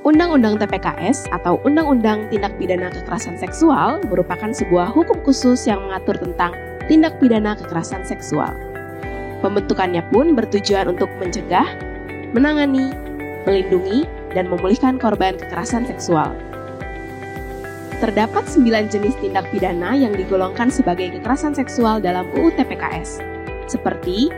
Undang-Undang TPKS atau Undang-Undang Tindak Pidana Kekerasan Seksual merupakan sebuah hukum khusus yang mengatur tentang tindak pidana kekerasan seksual. Pembentukannya pun bertujuan untuk mencegah, menangani, melindungi, dan memulihkan korban kekerasan seksual. Terdapat 9 jenis tindak pidana yang digolongkan sebagai kekerasan seksual dalam UU TPKS, seperti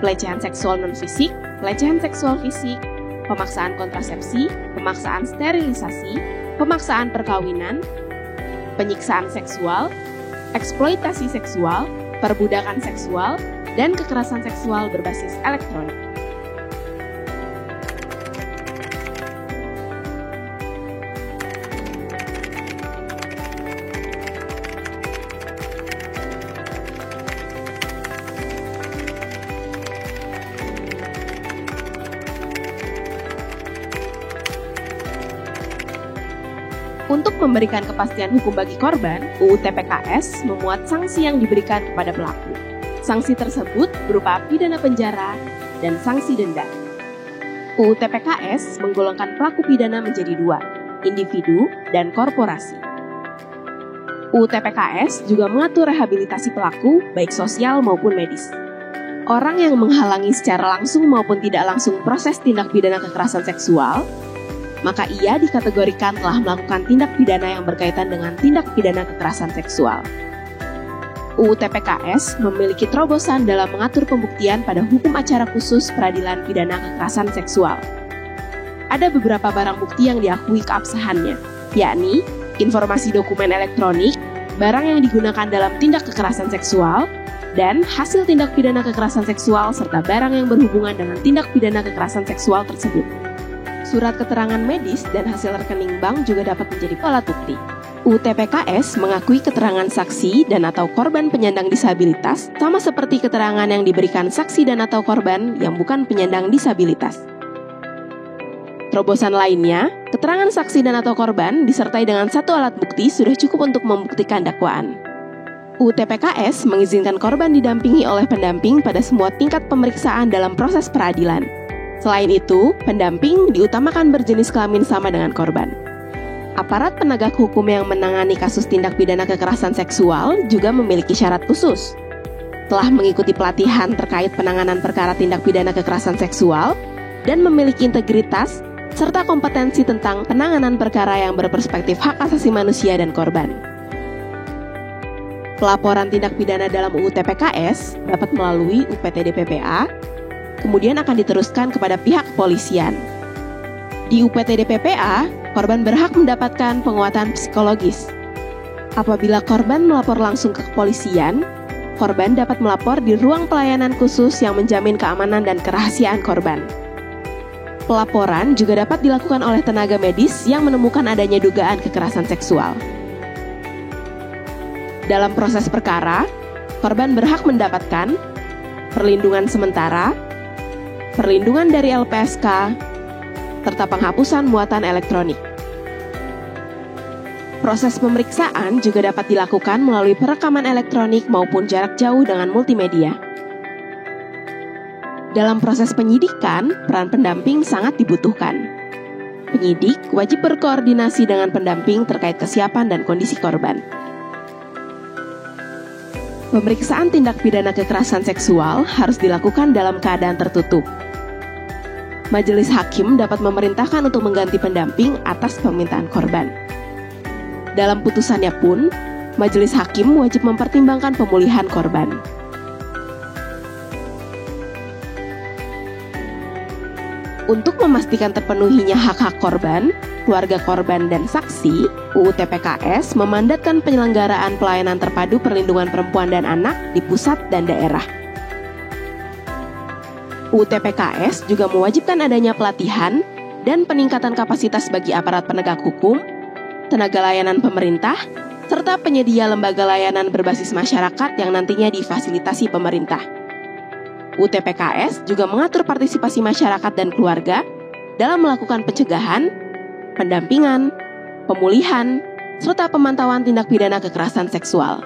pelecehan seksual non-fisik, pelecehan seksual fisik, pemaksaan kontrasepsi, pemaksaan sterilisasi, pemaksaan perkawinan, penyiksaan seksual, eksploitasi seksual, perbudakan seksual, dan kekerasan seksual berbasis elektronik. Untuk memberikan kepastian hukum bagi korban, UU TPKS memuat sanksi yang diberikan kepada pelaku. Sanksi tersebut berupa pidana penjara dan sanksi denda. UU TPKS menggolongkan pelaku pidana menjadi 2, individu dan korporasi. UU TPKS juga mengatur rehabilitasi pelaku, baik sosial maupun medis. Orang yang menghalangi secara langsung maupun tidak langsung proses tindak pidana kekerasan seksual, maka ia dikategorikan telah melakukan tindak pidana yang berkaitan dengan tindak pidana kekerasan seksual. UU TPKS memiliki terobosan dalam mengatur pembuktian pada hukum acara khusus peradilan pidana kekerasan seksual. Ada beberapa barang bukti yang diakui keabsahannya, yakni informasi dokumen elektronik, barang yang digunakan dalam tindak kekerasan seksual, dan hasil tindak pidana kekerasan seksual serta barang yang berhubungan dengan tindak pidana kekerasan seksual tersebut. Surat keterangan medis dan hasil rekening bank juga dapat menjadi alat bukti. UU TPKS mengakui keterangan saksi dan atau korban penyandang disabilitas sama seperti keterangan yang diberikan saksi dan atau korban yang bukan penyandang disabilitas. Terobosan lainnya, keterangan saksi dan atau korban disertai dengan satu alat bukti sudah cukup untuk membuktikan dakwaan. UU TPKS mengizinkan korban didampingi oleh pendamping pada semua tingkat pemeriksaan dalam proses peradilan. Selain itu, pendamping diutamakan berjenis kelamin sama dengan korban. Aparat penegak hukum yang menangani kasus tindak pidana kekerasan seksual juga memiliki syarat khusus. Telah mengikuti pelatihan terkait penanganan perkara tindak pidana kekerasan seksual dan memiliki integritas serta kompetensi tentang penanganan perkara yang berperspektif hak asasi manusia dan korban. Pelaporan tindak pidana dalam UU TPKS dapat melalui UPTD-PPA, kemudian akan diteruskan kepada pihak kepolisian. Di UPTD-PPA, korban berhak mendapatkan penguatan psikologis. Apabila korban melapor langsung ke kepolisian, korban dapat melapor di ruang pelayanan khusus yang menjamin keamanan dan kerahasiaan korban. Pelaporan juga dapat dilakukan oleh tenaga medis yang menemukan adanya dugaan kekerasan seksual. Dalam proses perkara, korban berhak mendapatkan perlindungan sementara, perlindungan dari LPSK, serta penghapusan muatan elektronik. Proses pemeriksaan juga dapat dilakukan melalui perekaman elektronik maupun jarak jauh dengan multimedia. Dalam proses penyidikan, peran pendamping sangat dibutuhkan. Penyidik wajib berkoordinasi dengan pendamping terkait kesiapan dan kondisi korban. Pemeriksaan tindak pidana kekerasan seksual harus dilakukan dalam keadaan tertutup. Majelis hakim dapat memerintahkan untuk mengganti pendamping atas permintaan korban. Dalam putusannya pun, majelis hakim wajib mempertimbangkan pemulihan korban. Untuk memastikan terpenuhinya hak-hak korban, keluarga korban, dan saksi, UU TPKS memandatkan penyelenggaraan pelayanan terpadu perlindungan perempuan dan anak di pusat dan daerah. UU TPKS juga mewajibkan adanya pelatihan dan peningkatan kapasitas bagi aparat penegak hukum, tenaga layanan pemerintah, serta penyedia lembaga layanan berbasis masyarakat yang nantinya difasilitasi pemerintah. UU TPKS juga mengatur partisipasi masyarakat dan keluarga dalam melakukan pencegahan, pendampingan, pemulihan, serta pemantauan tindak pidana kekerasan seksual.